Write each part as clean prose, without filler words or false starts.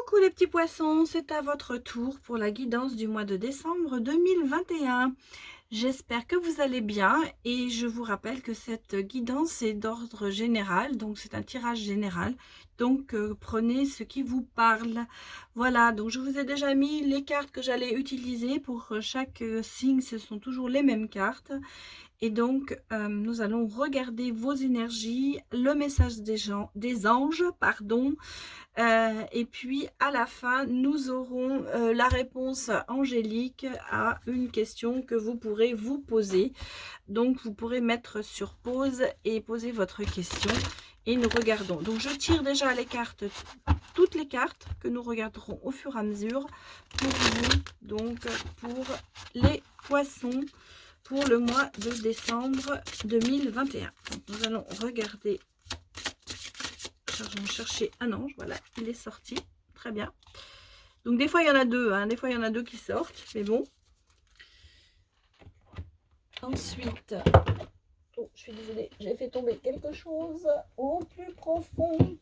Coucou les petits poissons, c'est à votre tour pour la guidance du mois de décembre 2021. J'espère que vous allez bien et je vous rappelle que cette guidance est d'ordre général, donc c'est un tirage général. Donc prenez ce qui vous parle. Voilà, donc je vous ai déjà mis les cartes que j'allais utiliser pour chaque signe, ce sont toujours les mêmes cartes. Et donc, nous allons regarder vos énergies, le message des anges, pardon. Et puis, à la fin, nous aurons la réponse angélique à une question que vous pourrez vous poser. Donc, vous pourrez mettre sur pause et poser votre question. Et nous regardons. Donc, je tire déjà les cartes, toutes les cartes que nous regarderons au fur et à mesure pour vous, donc pour les poissons, pour le mois de décembre 2021. Donc, nous allons regarder. Je vais chercher un ange. Voilà, il est sorti. Très bien. Donc, des fois, il y en a deux. Hein, des fois, il y en a deux qui sortent. Mais bon. Ensuite, oh, je suis désolée, j'ai fait tomber quelque chose au plus profond.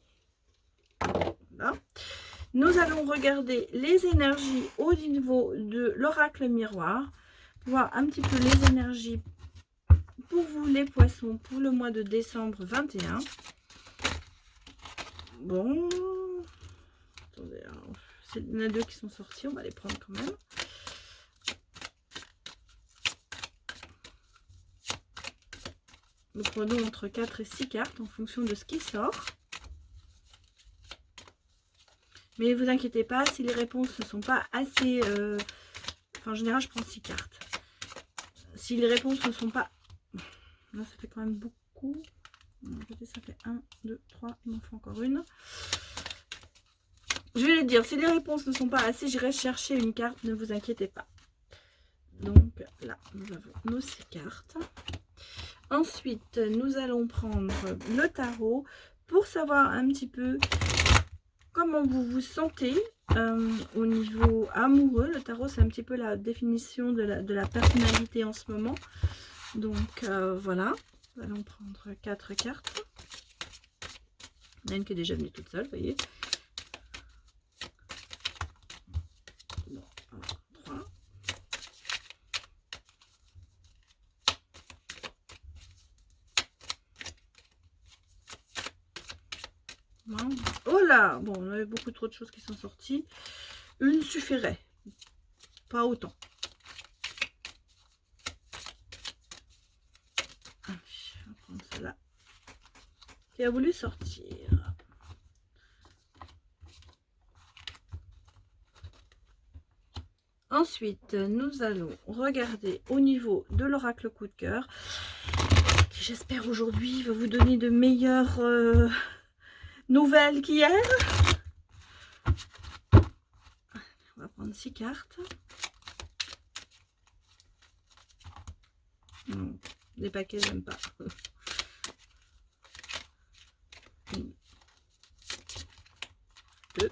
Voilà. Nous allons regarder les énergies au niveau de l'oracle miroir. Voir un petit peu les énergies pour vous les poissons pour le mois de décembre 21. Bon, attendez, il y en a deux qui sont sortis, on va les prendre quand même. Nous prenons entre 4 et 6 cartes en fonction de ce qui sort. Mais ne vous inquiétez pas, si les réponses ne sont pas assez... Enfin, en général, je prends 6 cartes. Si les réponses ne sont pas... Là, ça fait quand même beaucoup. Ça fait 1, 2, 3, il m'en faut encore une. Je vais les dire, si les réponses ne sont pas assez, j'irai chercher une carte, ne vous inquiétez pas. Donc là, nous avons nos 6 cartes. Ensuite, nous allons prendre le tarot pour savoir un petit peu comment vous vous sentez au niveau amoureux. Le tarot, c'est un petit peu la définition de la personnalité en ce moment. Donc voilà, nous allons prendre 4 cartes. Il y en a une qui est déjà venue toute seule, vous voyez. Bon, 3. Oh là, bon, on avait beaucoup trop de choses qui sont sorties. Une suffirait, pas autant. Allez, on va prendre celle-là qui a voulu sortir. Ensuite, nous allons regarder au niveau de l'oracle coup de cœur, qui j'espère aujourd'hui va vous donner de meilleures nouvelles qu'hier. On va prendre 6 cartes. Non, les paquets, j'aime pas. 1, 2.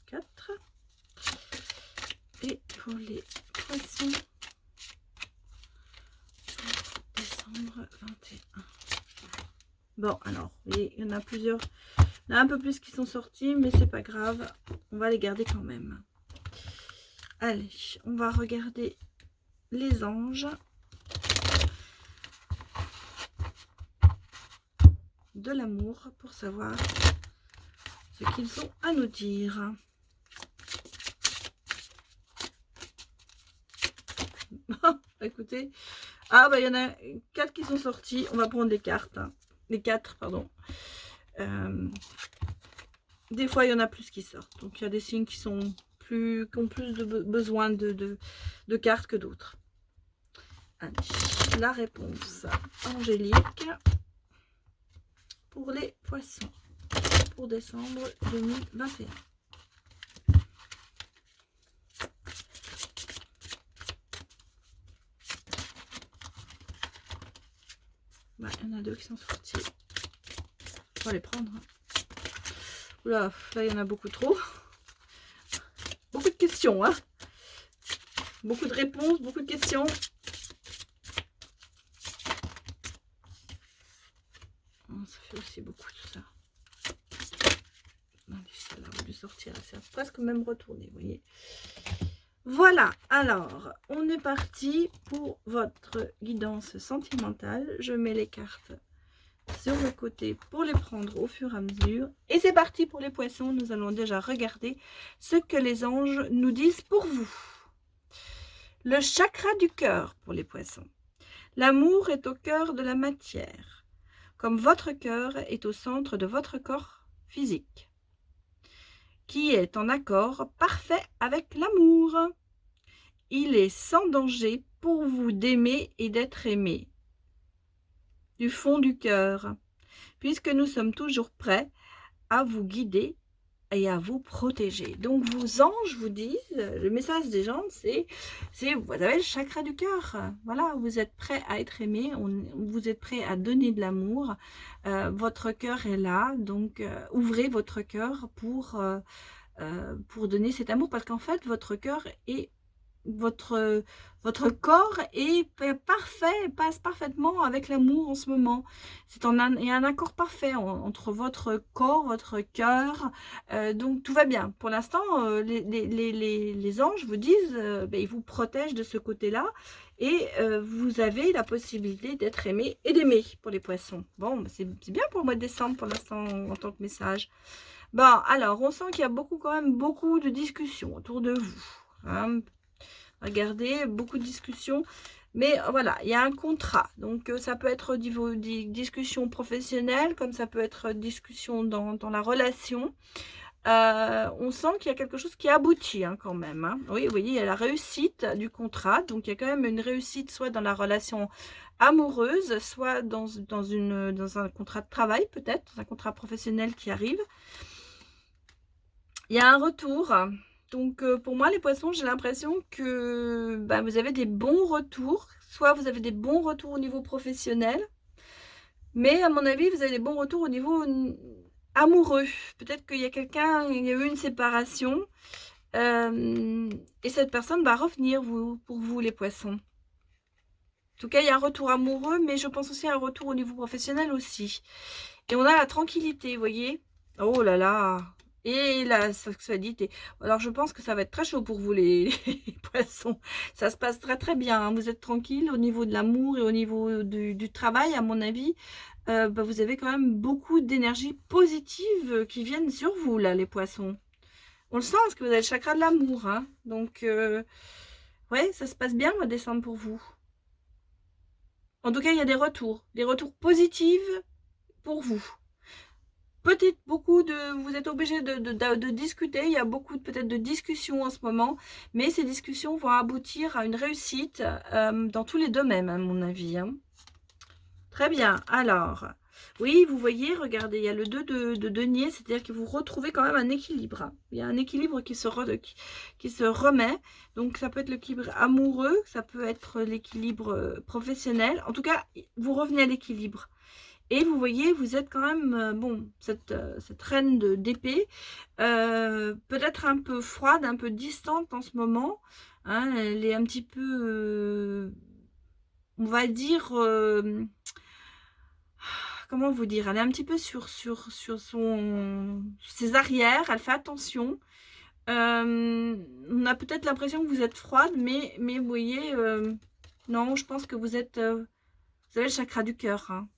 4. Et pour les poissons, décembre 21. Bon, alors, il y en a plusieurs. Il y en a un peu plus qui sont sortis, mais c'est pas grave. On va les garder quand même. Allez, on va regarder les anges. De l'amour pour savoir ce qu'ils ont à nous dire. Écoutez, ah bah il y en a 4 qui sont sortis. On va prendre les cartes, hein. Les 4, pardon. Des fois il y en a plus qui sortent. Donc il y a des signes qui ont plus de besoin de cartes que d'autres. Allez, la réponse angélique pour les poissons pour décembre 2021. Bah, il y en a 2 qui sont sortis. On va les prendre. Oula, là il y en a beaucoup trop. Beaucoup de questions, hein. Beaucoup de réponses, beaucoup de questions. Ça fait aussi beaucoup tout ça. Elle a voulu sortir, elle s'est presque même retournée, vous voyez. Voilà, alors, on est parti pour votre guidance sentimentale. Je mets les cartes sur le côté pour les prendre au fur et à mesure. Et c'est parti pour les poissons. Nous allons déjà regarder ce que les anges nous disent pour vous. Le chakra du cœur pour les poissons. L'amour est au cœur de la matière, comme votre cœur est au centre de votre corps physique, qui est en accord parfait avec l'amour. Il est sans danger pour vous d'aimer et d'être aimé, du fond du cœur, puisque nous sommes toujours prêts à vous guider et à vous protéger. Donc vos anges vous disent, le message des anges, c'est vous avez le chakra du cœur. Voilà, vous êtes prêts à être aimé, vous êtes prêts à donner de l'amour. Votre cœur est là, donc ouvrez votre cœur pour donner cet amour, parce qu'en fait, votre cœur est votre corps est parfait, passe parfaitement avec l'amour en ce moment. Il y a un accord parfait entre votre corps, votre cœur, donc tout va bien. Pour l'instant, les anges vous disent, ils vous protègent de ce côté-là, et vous avez la possibilité d'être aimé et d'aimer pour les poissons. Bon, c'est bien pour le mois de décembre pour l'instant en tant que message. Bon, alors, on sent qu'il y a quand même beaucoup de discussions autour de vous. Hein. Regardez, beaucoup de discussions. Mais voilà, il y a un contrat. Donc, ça peut être niveau discussion professionnelle, comme ça peut être discussion dans la relation. On sent qu'il y a quelque chose qui aboutit hein, quand même. Hein. Oui, vous voyez, il y a la réussite du contrat. Donc, il y a quand même une réussite soit dans la relation amoureuse, soit dans un contrat de travail peut-être, dans un contrat professionnel qui arrive. Il y a un retour. Donc, pour moi, les poissons, j'ai l'impression que vous avez des bons retours. Soit vous avez des bons retours au niveau professionnel. Mais, à mon avis, vous avez des bons retours au niveau amoureux. Peut-être qu'il y a il y a eu une séparation. Et cette personne va revenir pour vous, les poissons. En tout cas, il y a un retour amoureux, mais je pense aussi à un retour au niveau professionnel aussi. Et on a la tranquillité, vous voyez. Oh là là. Et la sexualité. Alors, je pense que ça va être très chaud pour vous, les poissons. Ça se passe très, très bien. Hein. Vous êtes tranquille au niveau de l'amour et au niveau du travail, à mon avis. Vous avez quand même beaucoup d'énergie positive qui viennent sur vous, là, les poissons. On le sent, parce que vous avez le chakra de l'amour. Hein. Donc, ouais, ça se passe bien, le mois de décembre, pour vous. En tout cas, il y a des retours positifs pour vous. Peut-être vous êtes obligé de discuter, il y a beaucoup peut-être de discussions en ce moment, mais ces discussions vont aboutir à une réussite dans tous les domaines, à mon avis. Hein. Très bien, alors, oui, vous voyez, regardez, il y a le 2 de denier, c'est-à-dire que vous retrouvez quand même un équilibre. Il y a un équilibre qui se remet, donc ça peut être l'équilibre amoureux, ça peut être l'équilibre professionnel, en tout cas, vous revenez à l'équilibre. Et vous voyez, vous êtes quand même, cette reine d'épée, peut-être un peu froide, un peu distante en ce moment. Hein, elle est un petit peu, on va dire, comment vous dire, elle est un petit peu sur ses arrières, elle fait attention. On a peut-être l'impression que vous êtes froide, mais vous voyez, non, je pense que vous avez le chakra du cœur, hein.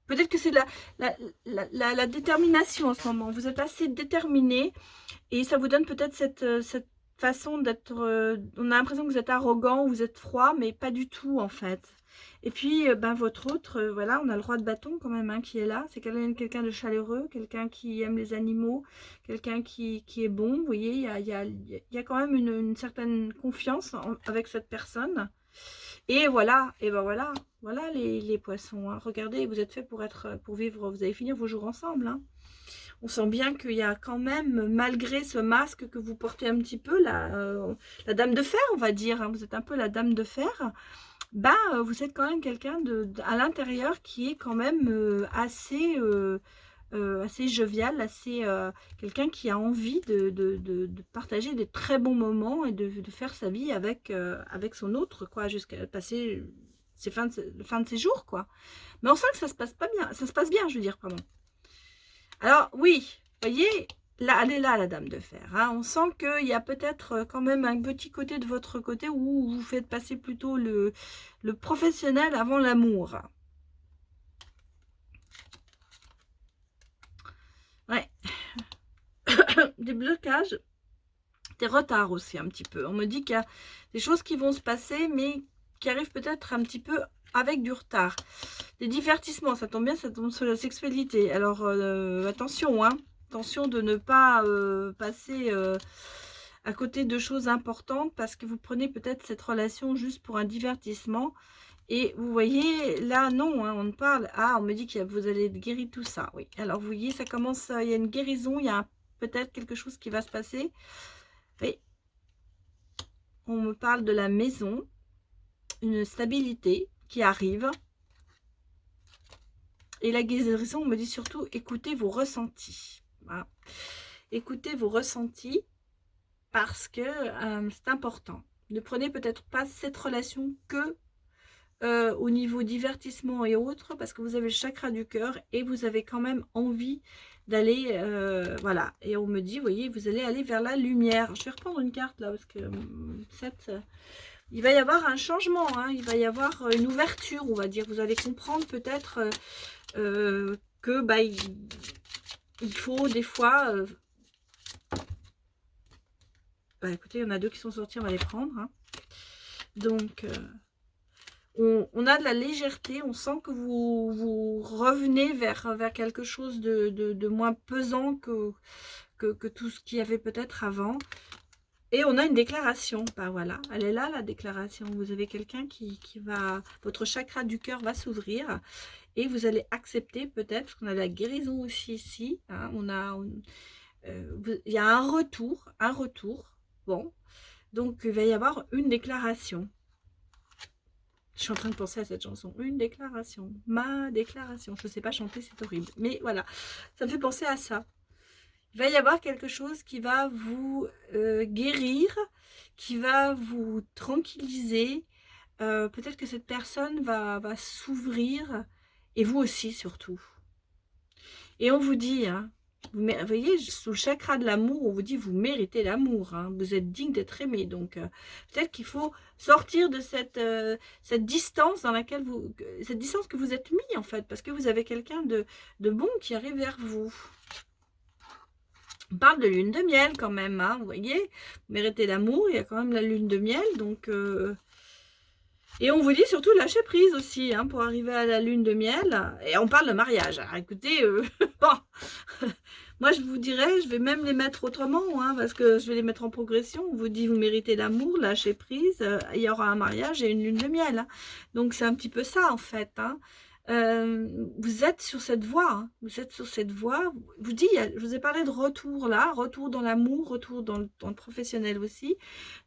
Peut-être que c'est la détermination en ce moment. Vous êtes assez déterminé et ça vous donne peut-être cette façon d'être... on a l'impression que vous êtes arrogant, vous êtes froid, mais pas du tout en fait. Et puis, votre autre, voilà, on a le roi de bâton quand même hein, qui est là. C'est quelqu'un de chaleureux, quelqu'un qui aime les animaux, quelqu'un qui est bon. Vous voyez, il y a quand même une certaine confiance avec cette personne. Et voilà, voilà les poissons. Hein. Regardez, vous êtes fait pour vivre, vous allez finir vos jours ensemble. Hein. On sent bien qu'il y a quand même, malgré ce masque que vous portez un petit peu, la dame de fer, on va dire. Hein. Vous êtes un peu la dame de fer. Vous êtes quand même quelqu'un à l'intérieur qui est quand même assez assez jovial, assez quelqu'un qui a envie de partager des très bons moments et de faire sa vie avec son autre, quoi, jusqu'à passer fin de ses jours, quoi. Mais on sent que ça se passe pas bien, ça se passe bien, je veux dire, pardon. Alors oui, vous voyez, là, elle est là, la dame de fer, hein. On sent qu'il y a peut-être quand même un petit côté de votre côté où vous faites passer plutôt le professionnel avant l'amour. Ouais, des blocages, des retards aussi un petit peu. On me dit qu'il y a des choses qui vont se passer, mais qui arrivent peut-être un petit peu avec du retard. Des divertissements, ça tombe bien, ça tombe sur la sexualité. Alors attention, hein. Attention de ne pas passer à côté de choses importantes parce que vous prenez peut-être cette relation juste pour un divertissement. Et vous voyez, là, non, hein, on parle. Ah, on me dit que vous allez être guéri tout ça. Oui. Alors, vous voyez, ça commence, il y a une guérison, il y a peut-être quelque chose qui va se passer. Oui. On me parle de la maison, une stabilité qui arrive. Et la guérison, on me dit surtout, écoutez vos ressentis. Voilà. Écoutez vos ressentis parce que c'est important. Ne prenez peut-être pas cette relation que au niveau divertissement et autres, parce que vous avez le chakra du cœur et vous avez quand même envie d'aller, voilà. Et on me dit, vous voyez, vous allez aller vers la lumière. Je vais reprendre une carte là, parce que il va y avoir un changement, hein, il va y avoir une ouverture, on va dire. Vous allez comprendre peut-être que bah, il faut des fois... bah, écoutez, il y en a deux qui sont sortis, on va les prendre. Hein. Donc... on a de la légèreté, on sent que vous revenez vers quelque chose de moins pesant que tout ce qu'il y avait peut-être avant. Et on a une déclaration, ben voilà, elle est là la déclaration. Vous avez quelqu'un qui va, votre chakra du cœur va s'ouvrir et vous allez accepter peut-être, parce qu'on a la guérison aussi ici, hein, il y a un retour, bon, donc il va y avoir une déclaration. Je suis en train de penser à cette chanson. Une déclaration. Ma déclaration. Je ne sais pas chanter, c'est horrible. Mais voilà, ça me fait penser à ça. Il va y avoir quelque chose qui va vous guérir, qui va vous tranquilliser. Peut-être que cette personne va s'ouvrir. Et vous aussi, surtout. Et on vous dit, hein, vous voyez, sous le chakra de l'amour, on vous dit vous méritez l'amour, hein, vous êtes digne d'être aimé. Donc peut-être qu'il faut sortir de cette distance dans laquelle cette distance que vous êtes mis en fait, parce que vous avez quelqu'un de bon qui arrive vers vous. On parle de lune de miel quand même, hein, vous voyez, vous méritez l'amour, il y a quand même la lune de miel, donc... Et on vous dit surtout lâcher prise aussi, hein, pour arriver à la lune de miel. Et on parle de mariage. Alors écoutez, bon, moi je vous dirais, je vais même les mettre autrement, hein, parce que je vais les mettre en progression. On vous dit, vous méritez l'amour, lâcher prise, il y aura un mariage et une lune de miel. Hein. Donc c'est un petit peu ça en fait. Hein. Vous êtes sur cette voie, hein, vous êtes sur cette voie. Je vous ai parlé de retour là, retour dans l'amour, retour dans le professionnel aussi,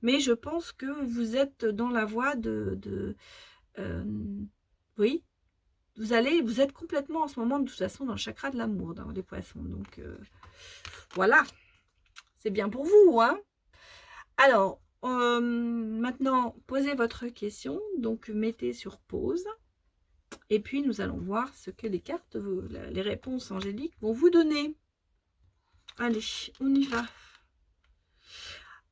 mais je pense que vous êtes dans la voie oui, vous êtes complètement en ce moment de toute façon dans le chakra de l'amour, dans les poissons, donc voilà, c'est bien pour vous, hein. Alors, maintenant, posez votre question, donc mettez sur pause. Et puis, nous allons voir ce que les cartes, les réponses angéliques vont vous donner. Allez, on y va.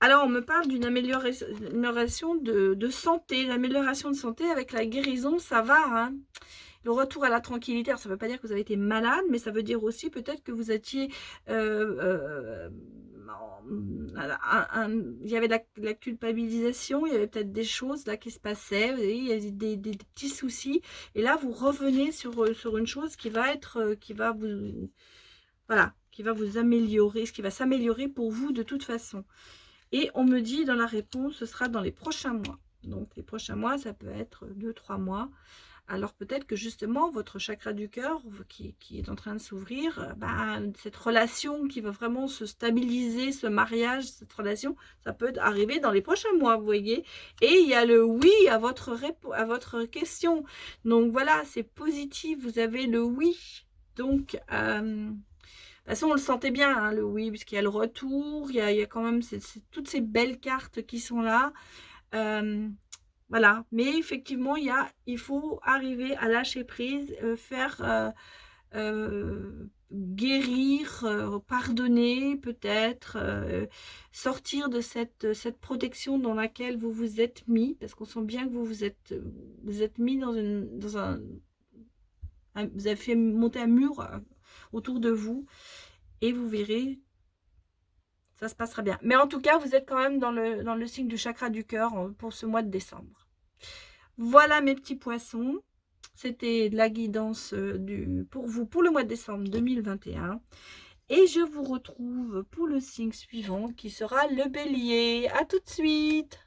Alors, on me parle d'une amélioration de santé. L'amélioration de santé avec la guérison, ça va. Hein. Le retour à la tranquillité, alors ça ne veut pas dire que vous avez été malade, mais ça veut dire aussi peut-être que vous étiez... il y avait la culpabilisation, il y avait peut-être des choses là qui se passaient, il y a des petits soucis, et là vous revenez sur une chose qui va être, qui va vous améliorer, ce qui va s'améliorer pour vous de toute façon. Et on me dit dans la réponse, ce sera dans les prochains mois. Donc les prochains mois, ça peut être 2-3 mois. Alors peut-être que justement, votre chakra du cœur qui est en train de s'ouvrir, cette relation qui va vraiment se stabiliser, ce mariage, cette relation, ça peut arriver dans les prochains mois, vous voyez. Et il y a le oui à votre question. Donc voilà, c'est positif, vous avez le oui Donc, de toute façon, on le sentait bien, hein, le oui, puisqu'il y a le retour, il y a quand même toutes ces belles cartes qui sont là. Voilà, mais effectivement, il faut arriver à lâcher prise, guérir, pardonner peut-être, sortir de cette protection dans laquelle vous vous êtes mis, parce qu'on sent bien que vous êtes mis dans vous avez fait monter un mur autour de vous, et vous verrez, ça se passera bien. Mais en tout cas, vous êtes quand même dans le signe du chakra du cœur pour ce mois de décembre. Voilà mes petits poissons. C'était de la guidance pour vous pour le mois de décembre 2021. Et je vous retrouve pour le signe suivant qui sera le bélier. À tout de suite!